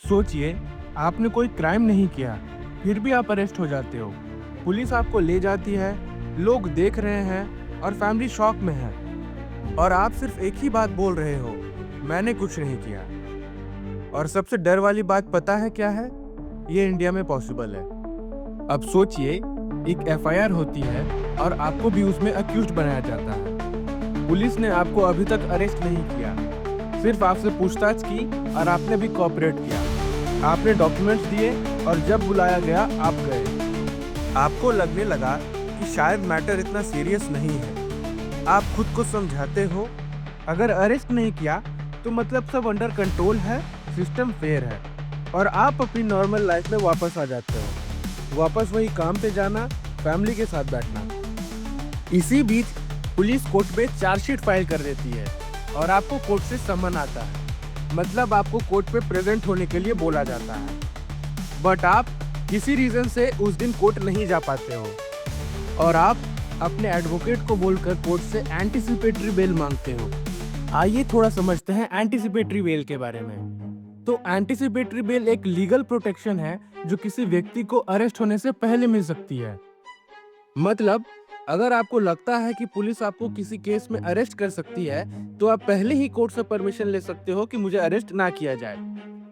सोचिए, आपने कोई क्राइम नहीं किया, फिर भी आप अरेस्ट हो जाते हो। पुलिस आपको ले जाती है, लोग देख रहे हैं और फैमिली शॉक में है। और आप सिर्फ एक ही बात बोल रहे हो, मैंने कुछ नहीं किया। और सबसे डर वाली बात पता है क्या है? ये इंडिया में पॉसिबल है। अब सोचिए, एक एफआईआर होती है और आपको भी उसमें अक्यूज्ड बनाया जाता है। पुलिस ने आपको अभी तक अरेस्ट नहीं किया, सिर्फ आपसे पूछताछ की और आपने भी कोऑपरेट किया। आपने डॉक्यूमेंट्स दिए और जब बुलाया गया आप गए। आपको लगने लगा कि शायद मैटर इतना सीरियस नहीं है। आप खुद को समझाते हो, अगर अरेस्ट नहीं किया तो मतलब सब अंडर कंट्रोल है, सिस्टम फेयर है, और आप अपनी नॉर्मल लाइफ में वापस आ जाते हो। वापस वही काम पे जाना, फैमिली के साथ बैठना। इसी बीच पुलिस कोर्ट में चार्जशीट फाइल कर देती है और आपको कोर्ट से समन आता है। मतलब आपको कोर्ट पे प्रेजेंट होने के लिए बोला जाता है, बट आप किसी रीजन से उस दिन कोर्ट नहीं जा पाते हो और आप अपने एडवोकेट को बोलकर कोर्ट से एंटीसिपेटरी बेल मांगते हो। आइए थोड़ा समझते हैं एंटीसिपेटरी बेल के बारे में। तो एंटीसिपेटरी बेल एक लीगल प्रोटेक्शन है जो किसी व्यक्ति को अरेस्ट होने से पहले मिल सकती है। मतलब अगर आपको लगता है कि पुलिस आपको किसी केस में अरेस्ट कर सकती है, तो आप पहले ही कोर्ट से परमिशन ले सकते हो कि मुझे अरेस्ट ना किया जाए।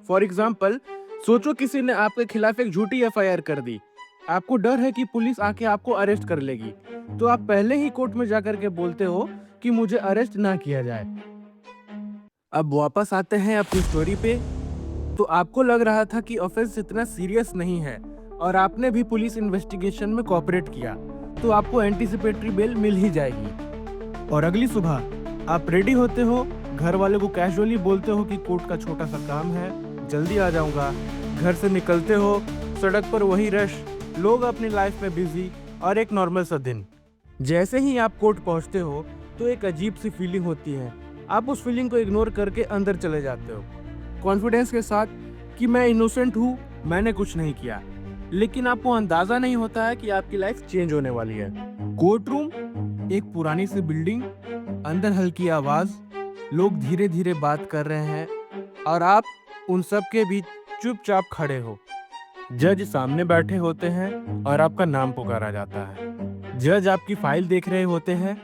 फॉर एग्जाम्पल, सोचो किसी ने आपके खिलाफ एक झूठी एफआईआर कर दी। आपको डर है कि पुलिस आके आपको अरेस्ट कर लेगी, तो आप पहले ही कोर्ट में जाकर के बोलते हो कि मुझे अरेस्ट ना किया जाए। अब वापस आते हैं अपनी स्टोरी पे। तो आपको लग रहा था कि ऑफेंस इतना सीरियस नहीं है और आपने भी पुलिस इन्वेस्टिगेशन में कोऑपरेट किया, तो आपको एंटीसिपेटरी बेल मिल ही जाएगी। और अगली सुबह आप रेडी होते हो, घर वाले को कैजुअली बोलते हो कि कोर्ट का छोटा सा काम है, जल्दी आ जाऊंगा। घर से निकलते हो, सड़क पर वही रश, लोग अपनी लाइफ में बिजी और एक नॉर्मल सा दिन। जैसे ही आप कोर्ट पहुंचते हो तो एक अजीब सी फीलिंग होती है। आप उस फीलिंग को इग्नोर करके अंदर चले जाते हो, कॉन्फिडेंस के साथ कि मैं इनोसेंट हूँ, मैंने कुछ नहीं किया। लेकिन आपको अंदाजा नहीं होता है कि आपकी लाइफ चेंज होने वाली है। कोर्ट रूम, एक पुरानी सी बिल्डिंग, अंदर हल्की आवाज, लोग धीरे धीरे बात कर रहे हैं और आप उन सब के बीच चुपचाप खड़े हो। जज सामने बैठे होते हैं और आपका नाम पुकारा जाता है। जज आपकी फाइल देख रहे होते हैं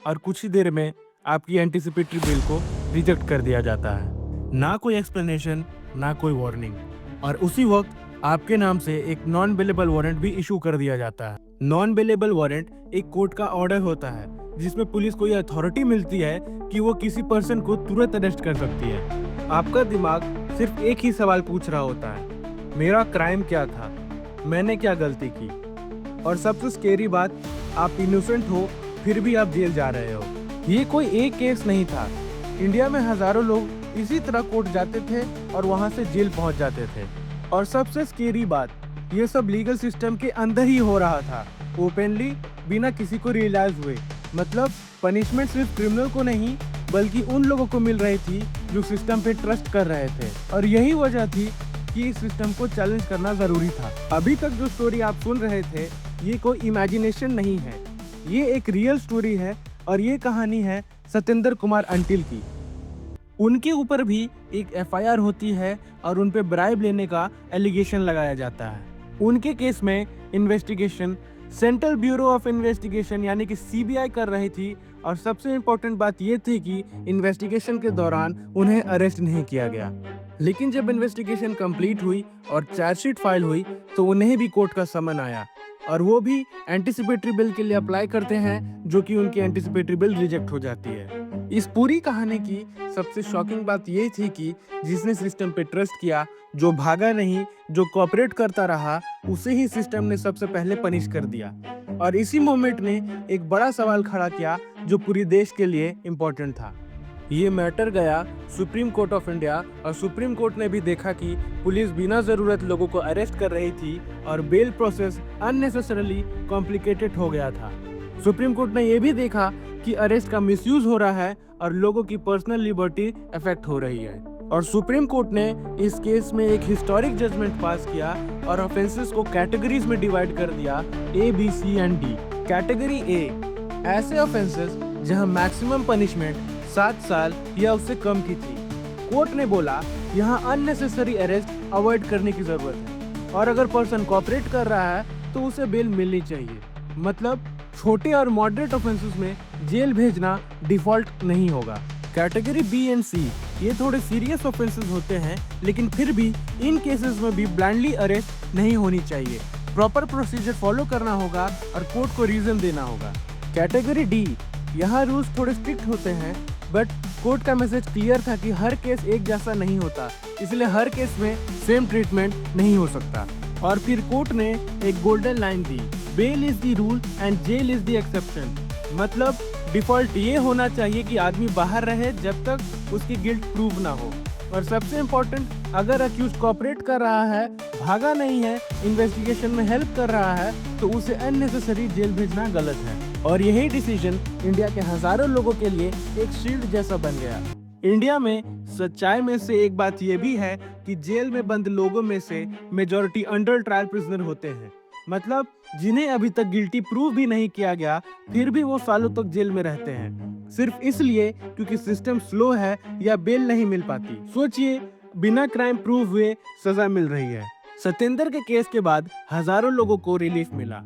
और कुछ ही देर में आपकी एंटीसिपेटरी बेल को रिजेक्ट कर दिया जाता है। ना कोई एक्सप्लेनेशन, ना कोई वार्निंग, और उसी वक्त आपके नाम से एक नॉन बेलेबल वारंट भी इशू कर दिया जाता है। नॉन बेलेबल वारंट एक कोर्ट का ऑर्डर होता है जिसमें पुलिस को यह अथॉरिटी मिलती है कि वो किसी पर्सन को तुरंत अरेस्ट कर सकती है। आपका दिमाग सिर्फ एक ही सवाल पूछ रहा होता है, मेरा क्राइम क्या था, मैंने क्या गलती की। और सबसे स्केरी बात, आप इनोसेंट हो फिर भी आप जेल जा रहे हो। ये कोई एक केस नहीं था, इंडिया में हजारों लोग इसी तरह कोर्ट जाते थे और वहां से जेल पहुंच जाते थे। और सबसे स्केरी बात, ये सब लीगल सिस्टम के अंदर ही हो रहा था, ओपनली, बिना किसी को रियलाइज हुए। मतलब पनिशमेंट सिर्फ क्रिमिनल को नहीं बल्कि उन लोगों को मिल रही थी जो सिस्टम पे ट्रस्ट कर रहे थे। और यही वजह थी कि इस सिस्टम को चैलेंज करना जरूरी था। अभी तक जो स्टोरी आप सुन रहे थे, ये कोई इमेजिनेशन नहीं है, ये एक रियल स्टोरी है। और ये कहानी है सत्येंद्र कुमार अंटिल की। उनके ऊपर भी एक एफआईआर होती है और उन पे ब्राइब लेने का एलिगेशन लगाया जाता है। उनके केस में investigation central bureau of investigation यानी कि सीबीआई कर रही थी। और सबसे इम्पोर्टेंट बात ये थी कि इन्वेस्टिगेशन के दौरान उन्हें अरेस्ट नहीं किया गया। लेकिन जब इन्वेस्टिगेशन कंप्लीट हुई और चार्जशीट फाइल हुई तो उन्हें भी कोर्ट का समन आया और वो भी एंटीसिपेटरी बिल के लिए अप्लाई करते हैं, जो कि उनकी एंटीसिपेटरी बिल रिजेक्ट हो जाती है। इस पूरी कहानी की सबसे शॉकिंग बात ये थी कि जिसने सिस्टम पे ट्रस्ट किया, जो भागा नहीं, जो कोऑपरेट करता रहा, उसे ही सिस्टम ने सबसे पहले पनिश कर दिया। और इसी मोमेंट ने एक बड़ा सवाल खड़ा किया जो पूरे देश के लिए इम्पोर्टेंट था। ये मैटर गया सुप्रीम कोर्ट ऑफ इंडिया और सुप्रीम कोर्ट ने भी देखा कि पुलिस बिना जरूरत लोगों को अरेस्ट कर रही थी और बेल प्रोसेस अननेसेसरली कॉम्प्लिकेटेड हो गया था। सुप्रीम कोर्ट ने यह भी देखा कि अरेस्ट का मिसयूज हो रहा है और लोगों की पर्सनल लिबर्टी अफेक्ट हो रही है। और सुप्रीम कोर्ट ने इस केस में एक हिस्टोरिक जजमेंट पास किया और ऑफेंसेस को कैटेगरीज में डिवाइड कर दिया, A, B, C and D. Category A, ऐसे ऑफेंसेस जहां मैक्सिमम पनिशमेंट 7 साल या उससे कम की थी। कोर्ट ने बोला यहाँ अननेसेसरी अरेस्ट अवॉइड करने की जरूरत है। और अगर पर्सन कोऑपरेट कर रहा है तो उसे बेल मिलनी चाहिए। मतलब छोटे और मॉडरेट ऑफेंसेस में जेल भेजना डिफॉल्ट नहीं होगा। कैटेगरी बी एंड सी ये थोड़े सीरियस ऑफेंसेस होते हैं, लेकिन फिर भी इन केसेस में भी ब्लाइंडली अरेस्ट नहीं होनी चाहिए। प्रॉपर प्रोसीजर फॉलो करना होगा और कोर्ट को रीजन देना होगा। कैटेगरी डी, यहाँ रूल्स थोड़े स्ट्रिक्ट होते हैं, बट कोर्ट का मैसेज क्लियर था कि हर केस एक जैसा नहीं होता, इसलिए हर केस में सेम ट्रीटमेंट नहीं हो सकता। और फिर कोर्ट ने एक गोल्डन लाइन दी, bail is the rule and jail is the exception. मतलब डिफॉल्ट ये होना चाहिए कि आदमी बाहर रहे जब तक उसकी गिल्ट प्रूव ना हो। और सबसे इम्पोर्टेंट, अगर अक्यूज कोऑपरेट कर रहा है, भागा नहीं है, इन्वेस्टिगेशन में हेल्प कर रहा है, तो उसे अननेसेसरी जेल भेजना गलत है। और यही डिसीजन इंडिया के हजारों लोगों के लिए एक शील्ड जैसा बन गया। इंडिया में सच्चाई में से एक बात यह भी है कि जेल में बंद लोगों में से मेजॉरिटी अंडर ट्रायल प्रिजनर होते हैं। मतलब जिन्हें अभी तक गिल्टी प्रूव भी नहीं किया गया, फिर भी वो सालों तक जेल में रहते हैं, सिर्फ इसलिए क्योंकि सिस्टम स्लो है या बेल नहीं मिल पाती। सोचिए, बिना क्राइम प्रूव हुए सजा मिल रही है। सत्येंद्र के केस के बाद हजारों लोगों को रिलीफ मिला,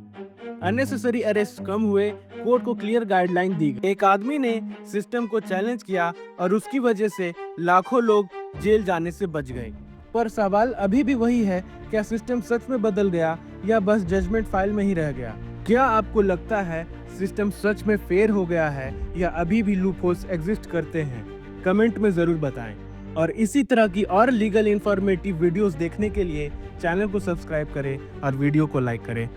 अननेसेसरी अरेस्ट कम हुए, कोर्ट को क्लियर गाइडलाइन दी गई। एक आदमी ने सिस्टम को चैलेंज किया और उसकी वजह से लाखों लोग जेल जाने से बच गए। पर सवाल अभी भी वही है, क्या सिस्टम सच में बदल गया या बस जजमेंट फाइल में ही रह गया? क्या आपको लगता है सिस्टम सच में फेयर हो गया है या अभी भी लूपहोल्स एग्जिस्ट करते हैं? कमेंट में जरूर बताएं। और इसी तरह की और लीगल इंफॉर्मेटिव वीडियोस देखने के लिए चैनल को सब्सक्राइब करें और वीडियो को लाइक करें।